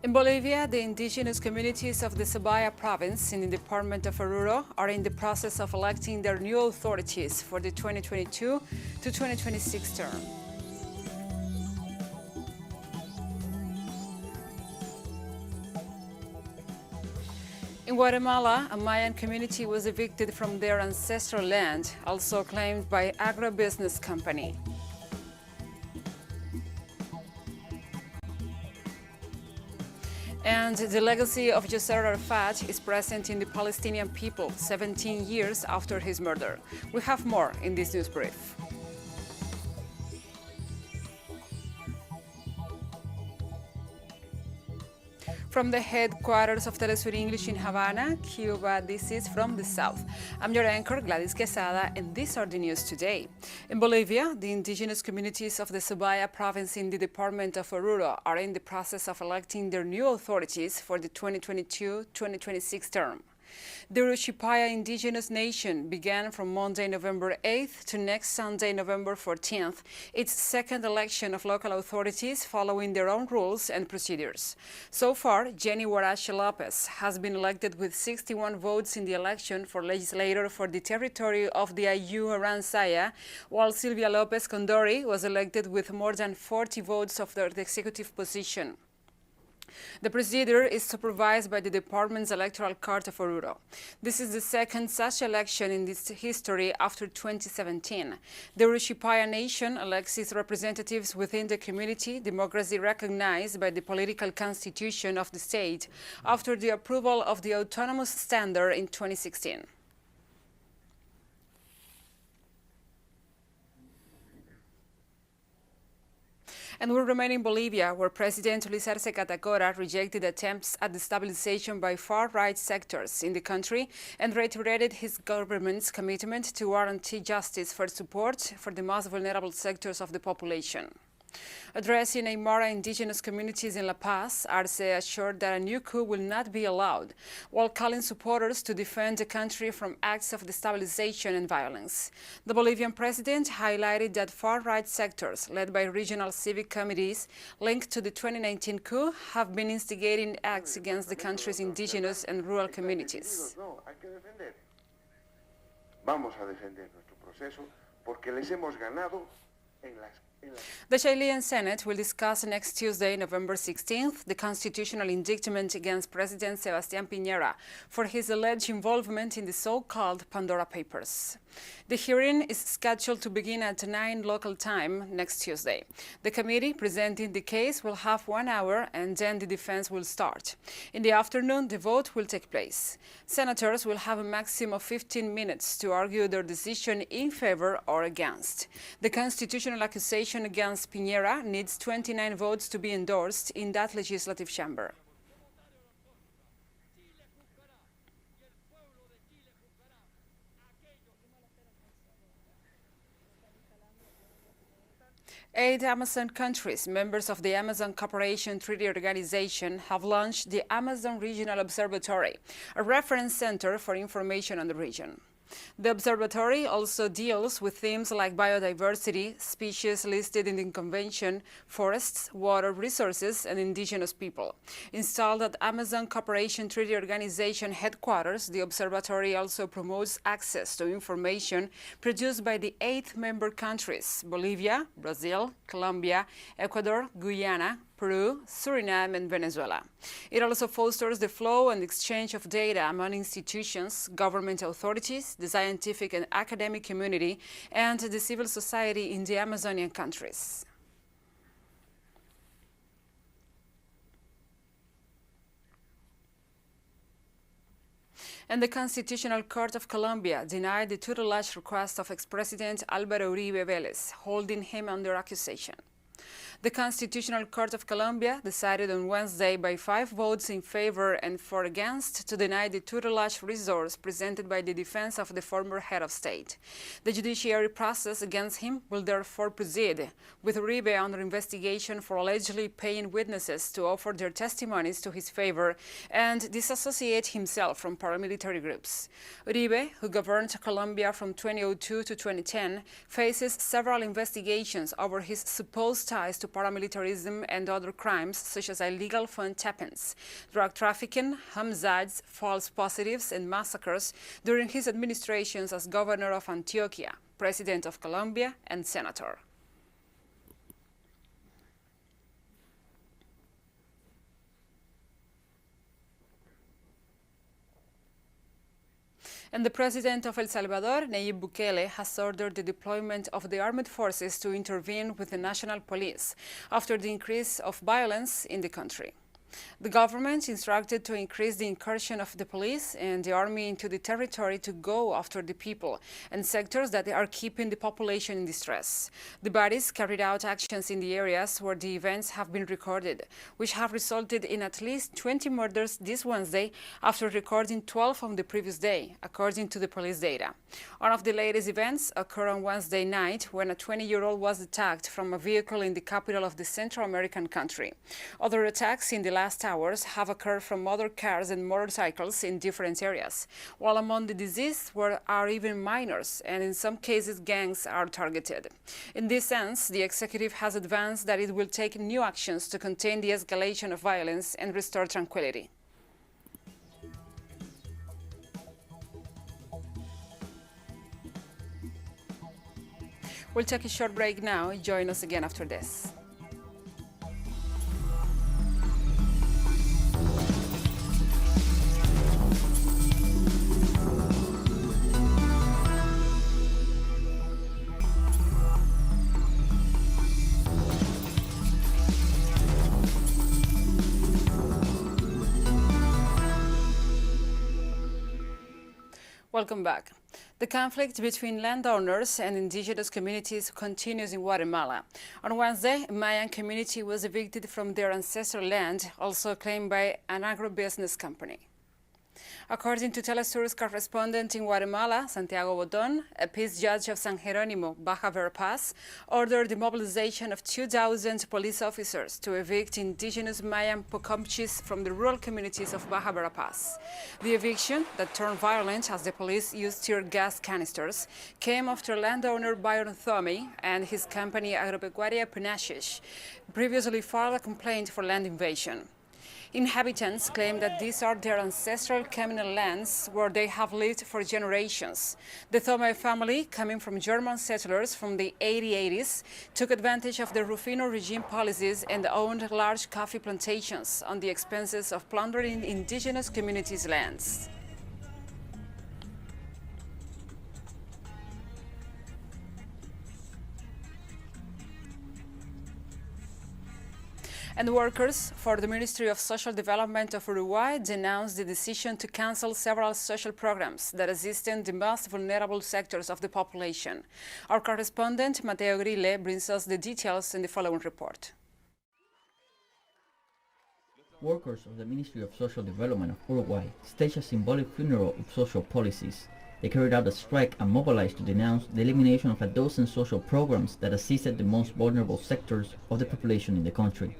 In Bolivia, the indigenous communities of the Sabaya province in the department of ORURO are in the process of electing their new authorities for the 2022 to 2026 term. In Guatemala, a Mayan community was evicted from their ancestral land, also claimed by agribusiness company. And the legacy of Yaser Arafat is present in the Palestinian people 17 years after his murder. We have more in this news brief. From the headquarters of Telesur English in Havana, Cuba, this is From the South. I'm your anchor, Gladys Quesada, and these are the news today. In Bolivia, the indigenous communities of the Sabaya province in the department of ORURO are in the process of electing their new authorities for the 2022-2026 term. The Uruchipaya indigenous nation began from Monday, November 8th to next Sunday, November 14th, its second election of local authorities following their own rules and procedures. So far, Jenny Huarache Lopez has been elected with 61 votes in the election for legislator for the territory of the Ayu Aransaya, while Silvia Lopez Condori was elected with more than 40 votes of the executive position. The procedure is supervised by the department's electoral court of ORURO. This is the second such election in its history after 2017. The Uruchipaya nation elects its representatives within the community, democracy recognized by the political constitution of the state, after the approval of the autonomous standard in 2016. And we remain in Bolivia, where President Luis Arce Catacora rejected attempts at destabilization by far-right sectors in the country and reiterated his government's commitment to guarantee justice for support for the most vulnerable sectors of the population. Addressing Aymara indigenous communities in La Paz, Arce assured that a new coup will not be allowed, while calling supporters to defend the country from acts of destabilization and violence. The Bolivian president highlighted that far-right sectors, led by regional civic committees linked to the 2019 coup, have been instigating acts against the country's indigenous and rural communities. Vamos a defender nuestro proceso porque les hemos ganado en las. The Chilean Senate will discuss next Tuesday, November 16th, the constitutional indictment against President Sebastián Piñera for his alleged involvement in the so-called Pandora Papers. The hearing is scheduled to begin at 9 local time next Tuesday. The committee presenting the case will have 1 hour and then the defense will start. In the afternoon, the vote will take place. Senators will have a maximum of 15 minutes to argue their decision in favor or against. The constitutional accusation against Piñera needs 29 votes to be endorsed in that legislative chamber. Eight Amazon countries, members of the Amazon Cooperation Treaty Organization, have launched the Amazon Regional Observatory, a reference center for information on the region. The observatory also deals with themes like biodiversity, species listed in the convention, forests, water resources, and indigenous people. Installed at Amazon Cooperation Treaty Organization headquarters, the observatory also promotes access to information produced by the 8 member countries: Bolivia, Brazil, Colombia, Ecuador, Guyana, Peru, Suriname, and Venezuela. It also fosters the flow and exchange of data among institutions, government authorities, the scientific and academic community, and the civil society in the Amazonian countries. And the Constitutional Court of Colombia denied the tutelage request of ex-president Álvaro Uribe Vélez, holding him under accusation. The Constitutional Court of Colombia decided on Wednesday by 5 votes in favor and 4 against to deny the tutelage resource presented by the defense of the former head of state. The judiciary process against him will therefore proceed, with Uribe under investigation for allegedly paying witnesses to offer their testimonies to his favor and disassociate himself from paramilitary groups. Uribe, who governed Colombia from 2002 to 2010, faces several investigations over his supposed ties to to paramilitarism and other crimes such as illegal phone tap-ins, drug trafficking, homicides, false positives, and massacres during his administrations as governor of Antioquia, president of Colombia, and senator. And the president of El Salvador, Nayib Bukele, has ordered the deployment of the armed forces to intervene with the national police after the increase of violence in the country. The government instructed to increase the incursion of the police and the army into the territory to go after the people and sectors that are keeping the population in distress. The bodies carried out actions in the areas where the events have been recorded, which have resulted in at least 20 murders this Wednesday after recording 12 on the previous day, according to the police data. One of the latest events occurred on Wednesday night when a 20-year-old was attacked from a vehicle in the capital of the Central American country. Other attacks in the last hours have occurred from other cars and motorcycles in different areas, while among the deceased are even minors, and in some cases gangs are targeted. In this sense, the executive has advanced that it will take new actions to contain the escalation of violence and restore tranquility. We'll take a short break now. Join us again after this. Welcome back. The conflict between landowners and indigenous communities continues in Guatemala. On Wednesday, a Mayan community was evicted from their ancestral land, also claimed by an agribusiness company. According to Telesur's correspondent in Guatemala, Santiago Boton, a peace judge of San Jerónimo, Baja Verapaz, ordered the mobilization of 2,000 police officers to evict indigenous Mayan Pocomchis from the rural communities of Baja Verapaz. The eviction, that turned violent as the police used tear gas canisters, came after landowner Byron Thomey and his company Agropecuaria Punashish previously filed a complaint for land invasion. Inhabitants claim that these are their ancestral communal lands where they have lived for generations. The Thomey family, coming from German settlers from the 1880s, took advantage of the Rufino regime policies and owned large coffee plantations on the expenses of plundering indigenous communities' lands. And workers for the Ministry of Social Development of Uruguay denounced the decision to cancel several social programs that assisted the most vulnerable sectors of the population. Our correspondent, Mateo Grille, brings us the details in the following report. Workers of the Ministry of Social Development of Uruguay staged a symbolic funeral of social policies. They carried out a strike and mobilized to denounce the elimination of a dozen social programs that assisted the most vulnerable sectors of the population in the country.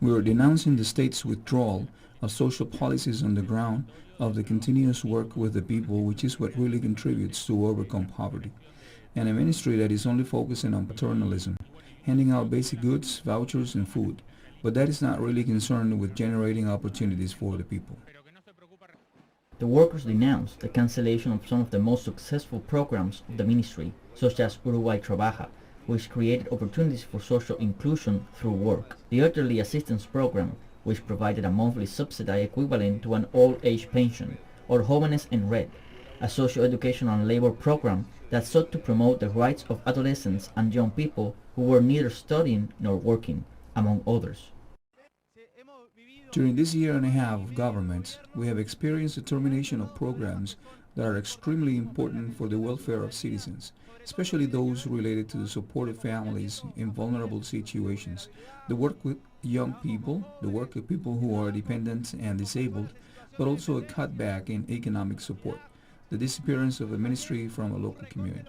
We are denouncing the state's withdrawal of social policies on the ground of the continuous work with the people, which is what really contributes to overcome poverty, and a ministry that is only focusing on paternalism, handing out basic goods, vouchers, and food, but that is not really concerned with generating opportunities for the people. The workers denounced the cancellation of some of the most successful programs of the ministry, such as Uruguay Trabaja, which created opportunities for social inclusion through work. The Elderly Assistance Program, which provided a monthly subsidy equivalent to an old-age pension, or Jóvenes en Red, a socio-educational and labor program that sought to promote the rights of adolescents and young people who were neither studying nor working, among others. During this year and a half of government, we have experienced the termination of programs that are extremely important for the welfare of citizens, especially those related to the support of families in vulnerable situations, the work with young people, the work of people who are dependent and disabled, but also a cutback in economic support, the disappearance of a ministry from a local community.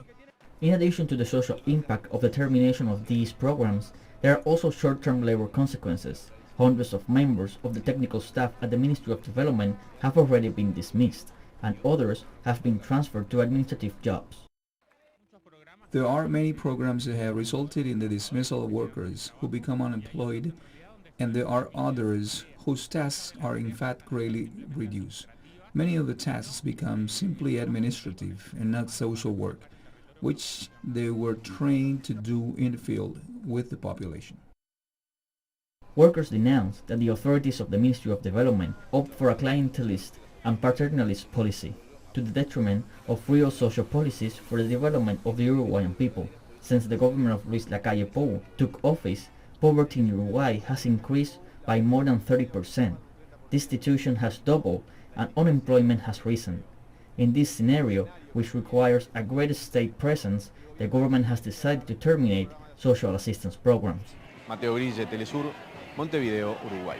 In addition to the social impact of the termination of these programs, there are also short-term labor consequences. Hundreds of members of the technical staff at the Ministry of Development have already been dismissed, and others have been transferred to administrative jobs. There are many programs that have resulted in the dismissal of workers who become unemployed, and there are others whose tasks are in fact greatly reduced. Many of the tasks become simply administrative and not social work, which they were trained to do in the field with the population. Workers denounced that the authorities of the Ministry of Development opt for a clientelist and paternalist policy, to the detriment of real social policies for the development of the Uruguayan people. Since the government of Luis Lacalle Pou took office, poverty in Uruguay has increased by more than 30%. Destitution has doubled and unemployment has risen. In this scenario, which requires a greater state presence, the government has decided to terminate social assistance programs. Mateo Grille, Telesur, Montevideo, Uruguay.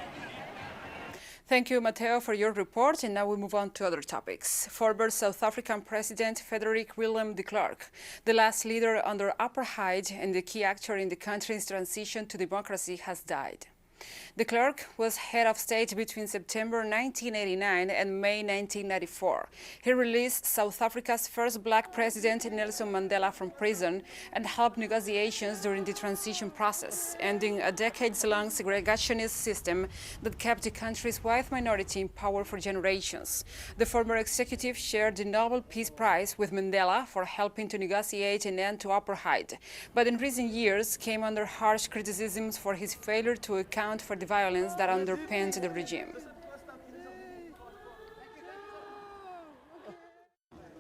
Thank you, Mateo, for your report. And now we move on to other topics. Former South African President Frederick Willem de Klerk, the last leader under apartheid and the key actor in the country's transition to democracy, has died. De Klerk was head of state between September 1989 and May 1994. He released South Africa's first black president, Nelson Mandela, from prison and helped negotiations during the transition process, ending a decades-long segregationist system that kept the country's white minority in power for generations. The former executive shared the Nobel Peace Prize with Mandela for helping to negotiate an end to apartheid, but in recent years came under harsh criticisms for his failure to account for the violence that underpinned the regime.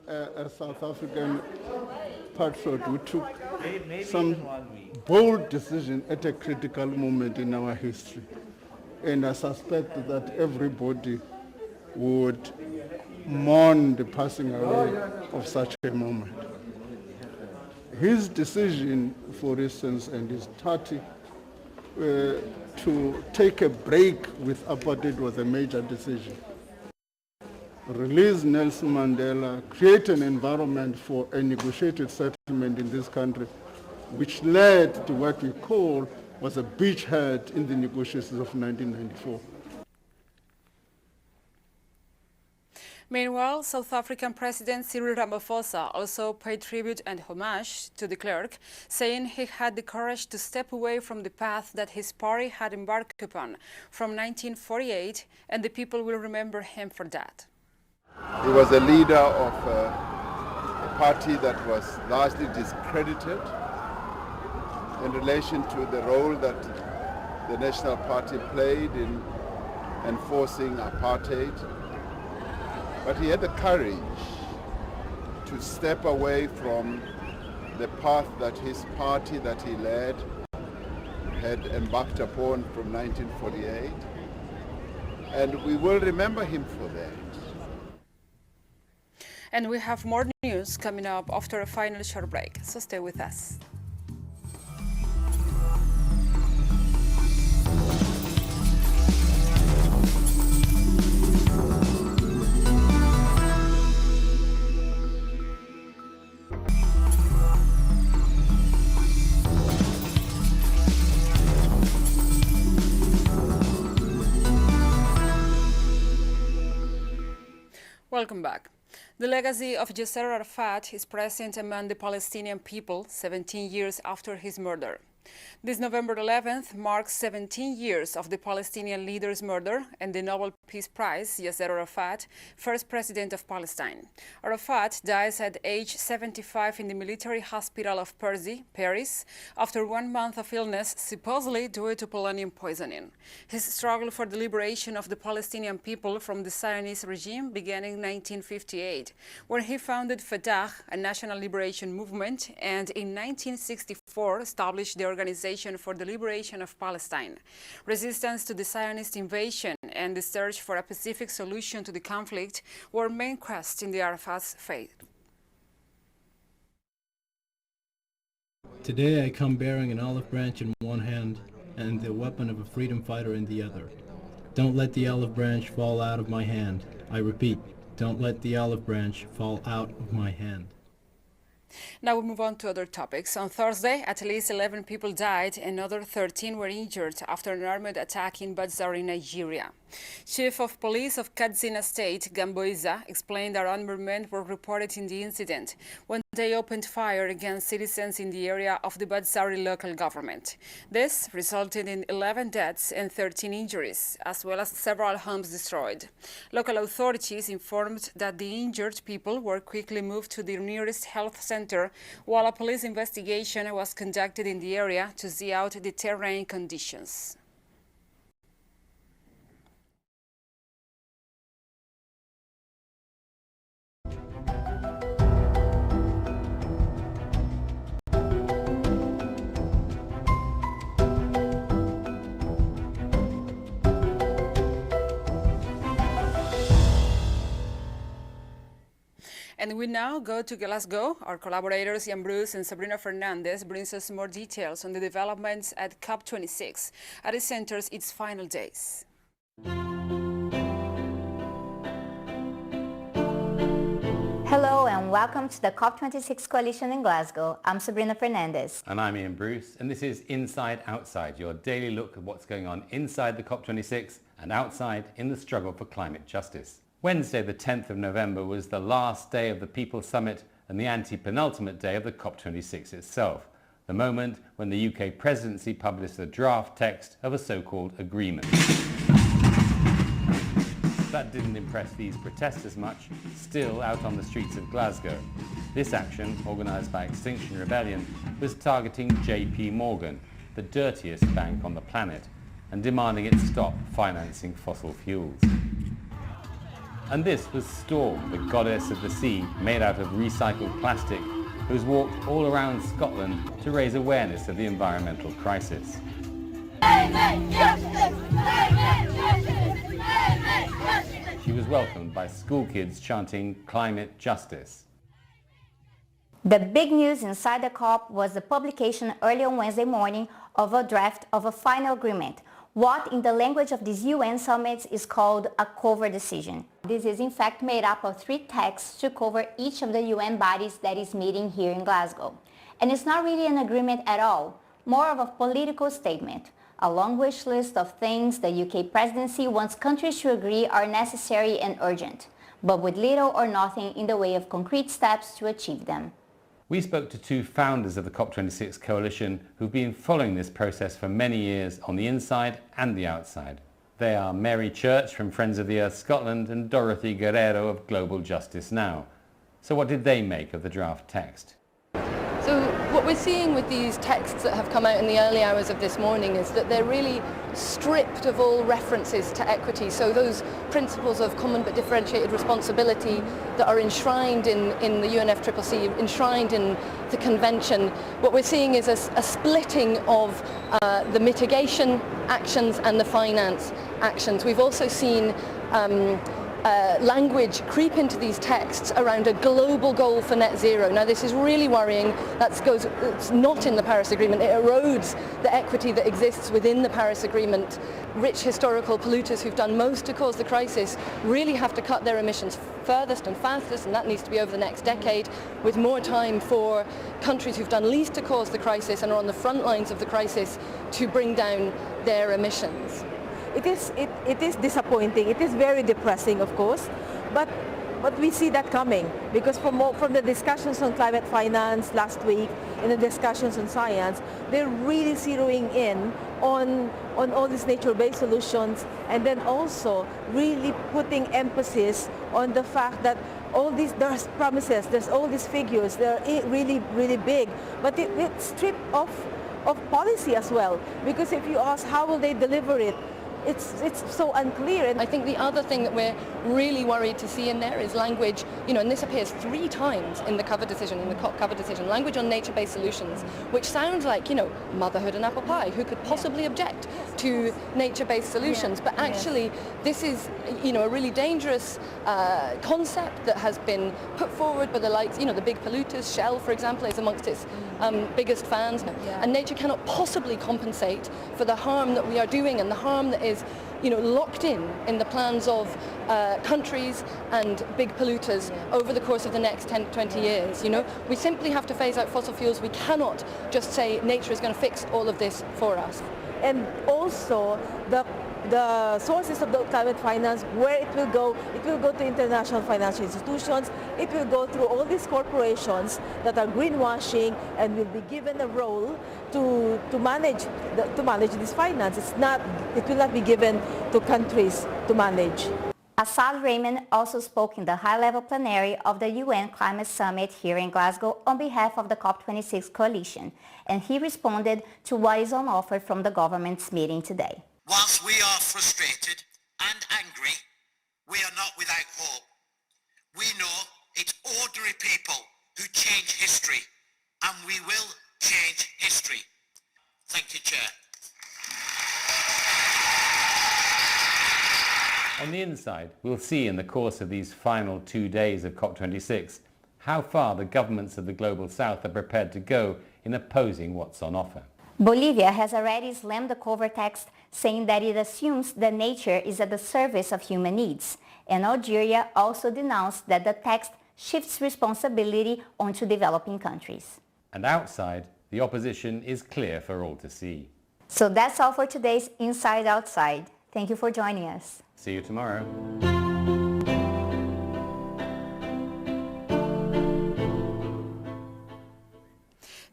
A South African patriot who took some bold decision at a critical moment in our history. And I suspect that everybody would mourn the passing away of such a moment. His decision, for instance, and his party, to take a break with apartheid was a major decision. Release Nelson Mandela, create an environment for a negotiated settlement in this country, which led to what we call was a beachhead in the negotiations of 1994. Meanwhile, South African President Cyril Ramaphosa also paid tribute and homage to de Klerk, saying he had the courage to step away from the path that his party had embarked upon from 1948, and the people will remember him for that. He was a leader of a party that was largely discredited in relation to the role that the National Party played in enforcing apartheid. But he had the courage to step away from the path that his party that he led had embarked upon from 1948. And we will remember him for that. And we have more news coming up after a final short break, so stay with us. Welcome back. The legacy of Yaser Arafat is present among the Palestinian people 17 years after his murder. This November 11th marks 17 years of the Palestinian leader's murder and the Nobel Peace Prize, Yaser Arafat, first president of Palestine. Arafat dies at age 75 in the military hospital of Percy, Paris, after 1 month of illness, supposedly due to polonium poisoning. His struggle for the liberation of the Palestinian people from the Zionist regime began in 1958, when he founded Fatah, a national liberation movement, and in 1964 established the Organization for the Liberation of Palestine. Resistance to the Zionist invasion and the search for a pacific solution to the conflict were main quests in the Arafat's faith. Today I come bearing an olive branch in one hand and the weapon of a freedom fighter in the other. Don't let the olive branch fall out of my hand. I repeat, don't let the olive branch fall out of my hand. Now we move on to other topics. On Thursday, at least 11 people died and another 13 were injured after an armed attack in Bazaar in Nigeria. Chief of Police of Katsina State, Gamboiza, explained that armed men were reported in the incident when They opened fire against citizens in the area of the Badsari local government. This resulted in 11 deaths and 13 injuries, as well as several homes destroyed. Local authorities informed that the injured people were quickly moved to the nearest health center, while a police investigation was conducted in the area to see out the terrain conditions. And we now go to Glasgow. Our collaborators Ian Bruce and Sabrina Fernandez brings us more details on the developments at COP26 as it enters its final days. Hello and welcome to the COP26 Coalition in Glasgow. I'm Sabrina Fernandez. And I'm Ian Bruce, and this is Inside Outside, your daily look at what's going on inside the COP26 and outside in the struggle for climate justice. Wednesday, the 10th of November, was the last day of the People's Summit and the anti-penultimate day of the COP26 itself, the moment when the UK presidency published the draft text of a so-called agreement. That didn't impress these protesters much, still out on the streets of Glasgow. This action, organised by Extinction Rebellion, was targeting JP Morgan, the dirtiest bank on the planet, and demanding it stop financing fossil fuels. And this was Storm, the goddess of the sea, made out of recycled plastic, who's walked all around Scotland to raise awareness of the environmental crisis. She was welcomed by school kids chanting climate justice. The big news inside the COP was the publication early on Wednesday morning of a draft of a final agreement, what in the language of these UN summits is called a cover decision. This is in fact made up of 3 texts to cover each of the UN bodies that is meeting here in Glasgow. And it's not really an agreement at all, more of a political statement, a long wish list of things the UK presidency wants countries to agree are necessary and urgent, but with little or nothing in the way of concrete steps to achieve them. We spoke to 2 founders of the COP26 coalition who've been following this process for many years on the inside and the outside. They are Mary Church from Friends of the Earth Scotland and Dorothy Guerrero of Global Justice Now. So what did they make of the draft text? So what we're seeing with these texts that have come out in the early hours of this morning is that they're really stripped of all references to equity. So those principles of common but differentiated responsibility that are enshrined in the UNFCCC, enshrined in the convention, what we're seeing is a splitting of the mitigation actions and the finance actions. We've also seen language creep into these texts around a global goal for net zero. Now this is really worrying. It's not in the Paris Agreement. It erodes the equity that exists within the Paris Agreement. Rich historical polluters who've done most to cause the crisis really have to cut their emissions furthest and fastest, and that needs to be over the next decade, with more time for countries who've done least to cause the crisis and are on the front lines of the crisis to bring down their emissions. It is disappointing. It is very depressing, of course, but we see that coming because from the discussions on climate finance last week and the discussions on science, they're really zeroing in on all these nature-based solutions, and then also really putting emphasis on the fact that there's promises, there's all these figures, they're really, really big, but it's stripped of policy as well, because if you ask how will they deliver it, it's so unclear. And I think the other thing that we're really worried to see in there is language, and this appears 3 times in the cover decision, in the COP cover decision, language on nature-based solutions, which sounds like, motherhood and apple pie. Who could possibly object to nature-based solutions? But actually, this is, a really dangerous concept that has been put forward by the likes, the big polluters. Shell, for example, is amongst its biggest fans. And nature cannot possibly compensate for the harm that we are doing and the harm that is locked in the plans of countries and big polluters over the course of the next 10 to 20 years. We simply have to phase out fossil fuels. We cannot just say nature is going to fix all of this for us. And also the the sources of the climate finance, where it will go to international financial institutions, it will go through all these corporations that are greenwashing and will be given a role to manage this finance. It will not be given to countries to manage. Assad Raymond also spoke in the high-level plenary of the UN Climate Summit here in Glasgow on behalf of the COP26 coalition, and he responded to what is on offer from the government's meeting today. Whilst we are frustrated and angry, we are not without hope. We know it's ordinary people who change history, and we will change history. Thank you, Chair. On the inside, we'll see in the course of these final 2 days of COP26 how far the governments of the Global South are prepared to go in opposing what's on offer. Bolivia has already slammed the cover text, saying that it assumes that nature is at the service of human needs. And Algeria also denounced that the text shifts responsibility onto developing countries. And outside, the opposition is clear for all to see. So that's all for today's Inside Outside. Thank you for joining us. See you tomorrow.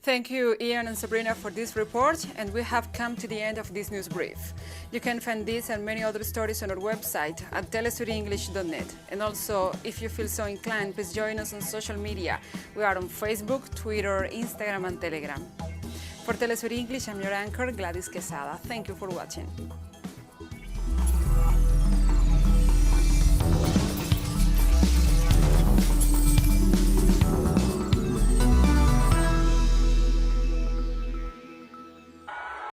Thank you, Ian and Sabrina, for this report, and we have come to the end of this news brief. You can find this and many other stories on our website at telestudienglish.net. And also, if you feel so inclined, please join us on social media. We are on Facebook, Twitter, Instagram, and Telegram. For Telesur English, I'm your anchor, Gladys Quesada. Thank you for watching.